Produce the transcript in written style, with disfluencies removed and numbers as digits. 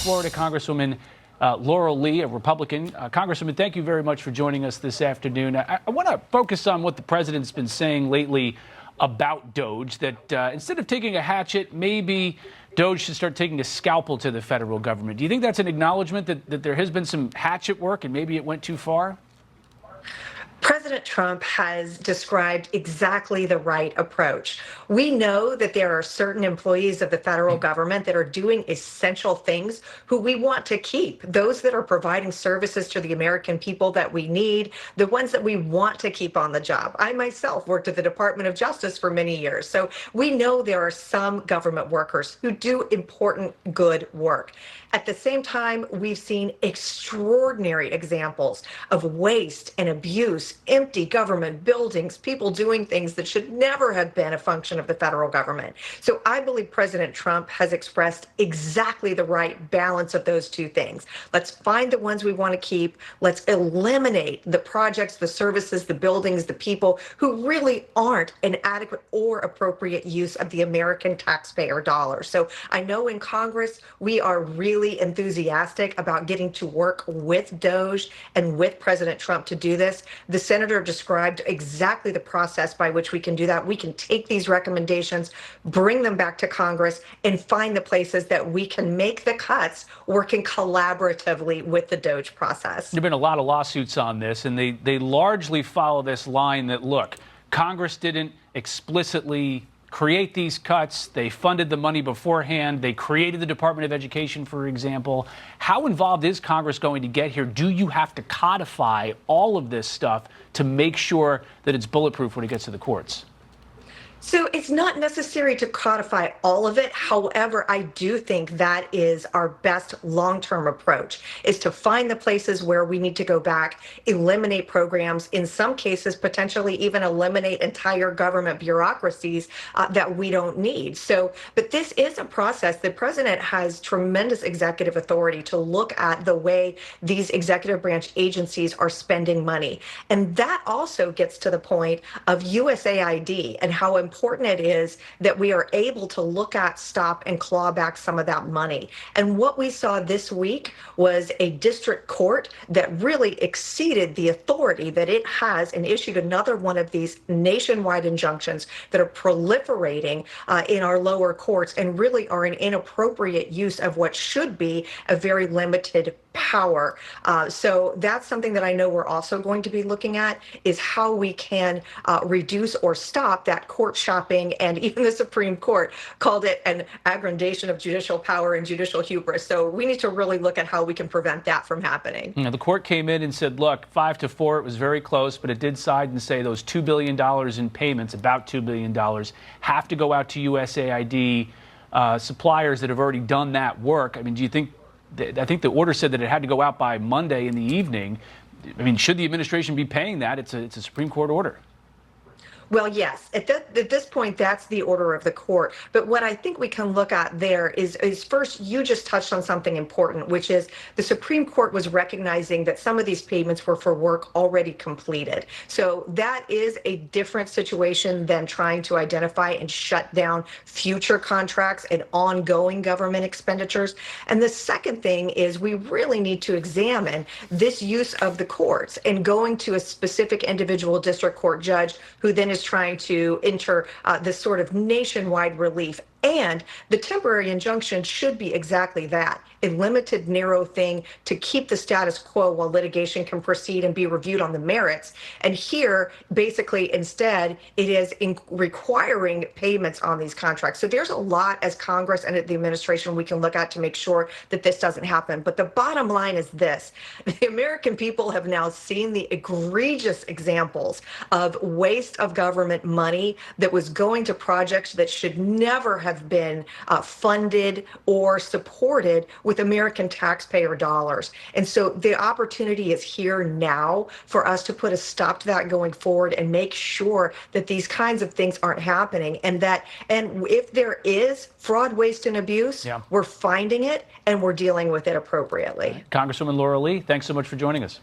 Florida Congresswoman Laurel Lee, a Republican. Congresswoman, thank you very much for joining us this afternoon. I want to focus on what the president's been saying lately about DOGE, that instead of taking a hatchet, maybe DOGE should start taking a scalpel to the federal government. Do you think that's an acknowledgement that there has been some hatchet work and maybe it went too far? President Trump has described exactly the right approach. We know that there are certain employees of the federal government that are doing essential things who we want to keep, those that are providing services to the American people that we need, the ones that we want to keep on the job. I myself worked at the Department of Justice for many years, so we know there are some government workers who do important, good work. At the same time, we've seen extraordinary examples of waste and abuse, empty government buildings, people doing things that should never have been a function of the federal government. So I believe President Trump has expressed exactly the right balance of those two things. Let's find the ones we want to keep. Let's eliminate the projects, the services, the buildings, the people who really aren't an adequate or appropriate use of the American taxpayer dollars. So I know in Congress, we are really enthusiastic about getting to work with DOGE and with President Trump to do this. The senator described exactly the process by which we can do that. We can take these recommendations, bring them back to Congress, and find the places that we can make the cuts working collaboratively with the DOGE process. There have been a lot of lawsuits on this, and they largely follow this line that, look, Congress didn't explicitly create these cuts. They funded the money beforehand. They created the Department of Education, for example. How involved is Congress going to get here? Do you have to codify all of this stuff to make sure that it's bulletproof when it gets to the courts? So it's not necessary to codify all of it. However, I do think that is our best long-term approach, is to find the places where we need to go back, eliminate programs, in some cases, potentially even eliminate entire government bureaucracies that we don't need. But this is a process. The president has tremendous executive authority to look at the way these executive branch agencies are spending money. And that also gets to the point of USAID and how important it is that we are able to look at, stop, and claw back some of that money. And what we saw this week was a district court that really exceeded the authority that it has and issued another one of these nationwide injunctions that are proliferating in our lower courts and really are an inappropriate use of what should be a very limited power. So that's something that I know we're also going to be looking at, is how we can reduce or stop that court shopping. And even the Supreme Court called it an aggregation of judicial power and judicial hubris. So we need to really look at how we can prevent that from happening. The court came in and said, look, 5-4, it was very close, but it did side and say those $2 billion in payments, about $2 billion, have to go out to USAID suppliers that have already done that work. I mean, do you think, I think the order said that it had to go out by Monday in the evening. I mean, should the administration be paying that? It's a Supreme Court order. Well, yes, at this point, that's the order of the court. But what I think we can look at there is first, you just touched on something important, which is the Supreme Court was recognizing that some of these payments were for work already completed. So that is a different situation than trying to identify and shut down future contracts and ongoing government expenditures. And the second thing is we really need to examine this use of the courts and going to a specific individual district court judge who then is trying to enter this sort of nationwide relief. And the temporary injunction should be exactly that, a limited, narrow thing to keep the status quo while litigation can proceed and be reviewed on the merits. And here, basically, instead, it is requiring payments on these contracts. So there's a lot as Congress and the administration we can look at to make sure that this doesn't happen. But the bottom line is this. The American people have now seen the egregious examples of waste of government money that was going to projects that should never have been funded or supported with American taxpayer dollars. And so the opportunity is here now for us to put a stop to that going forward and make sure that these kinds of things aren't happening. And if there is fraud, waste, and abuse, we're finding it and we're dealing with it appropriately. Congresswoman Laurel Lee, thanks so much for joining us.